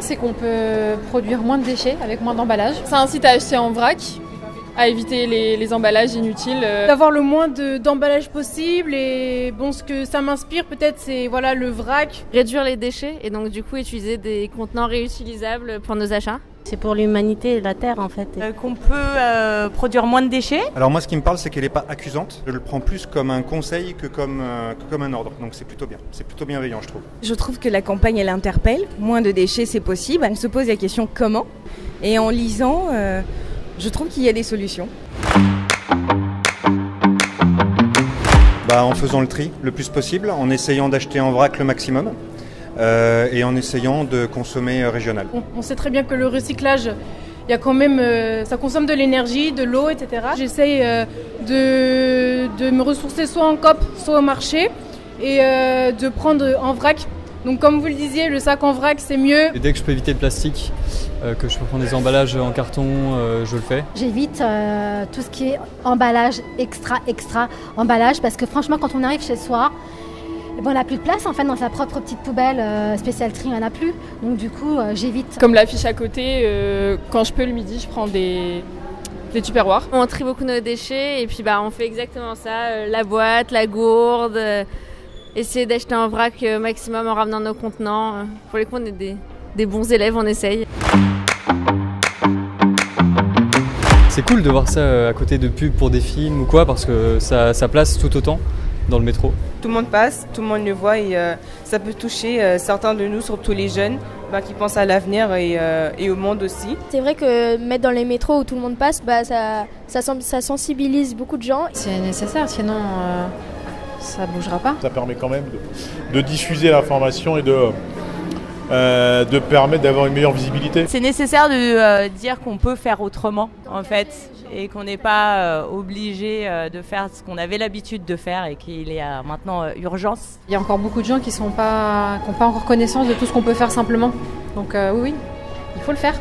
bien, c'est qu'on peut produire moins de déchets avec moins d'emballage. Ça incite à acheter en vrac, à éviter les emballages inutiles. D'avoir le moins d'emballage possible et bon, ce que ça m'inspire peut-être c'est voilà, le vrac. Réduire les déchets et donc du coup utiliser des contenants réutilisables pour nos achats. C'est pour l'humanité et la Terre en fait. Qu'on peut produire moins de déchets. Alors moi ce qui me parle c'est qu'elle n'est pas accusante, je le prends plus comme un conseil que comme un ordre, donc c'est plutôt bien, c'est plutôt bienveillant je trouve. Je trouve que la campagne elle interpelle, moins de déchets c'est possible, elle se pose la question comment, et en lisant je trouve qu'il y a des solutions. En faisant le tri le plus possible, en essayant d'acheter en vrac le maximum. Et en essayant de consommer régional. On sait très bien que le recyclage, il y a quand même, ça consomme de l'énergie, de l'eau, etc. J'essaye de me ressourcer soit en coop, soit au marché et de prendre en vrac. Donc comme vous le disiez, le sac en vrac c'est mieux. Et dès que je peux éviter le plastique, que je peux prendre des emballages en carton, je le fais. J'évite tout ce qui est emballage, extra emballage, parce que franchement quand on arrive chez soi, on n'a plus de place en fait dans sa propre petite poubelle spéciale tri, il n'y en a plus. Donc du coup, j'évite. Comme l'affiche à côté, quand je peux le midi, je prends des tupperwares. On trie beaucoup nos déchets et puis on fait exactement ça, la boîte, la gourde, essayer d'acheter en vrac maximum en ramenant nos contenants. Pour les coups, on est des bons élèves, on essaye. C'est cool de voir ça à côté de pubs pour des films ou quoi, parce que ça place tout autant dans le métro. Tout le monde passe, tout le monde le voit et ça peut toucher certains de nous, surtout les jeunes, qui pensent à l'avenir et au monde aussi. C'est vrai que mettre dans les métros où tout le monde passe, ça sensibilise beaucoup de gens. C'est nécessaire, sinon ça ne bougera pas. Ça permet quand même de diffuser l'information et de permettre d'avoir une meilleure visibilité. C'est nécessaire de dire qu'on peut faire autrement en fait et qu'on n'est pas obligé de faire ce qu'on avait l'habitude de faire et qu'il y a maintenant urgence. Il y a encore beaucoup de gens qui n'ont pas encore connaissance de tout ce qu'on peut faire simplement. Donc oui, il faut le faire.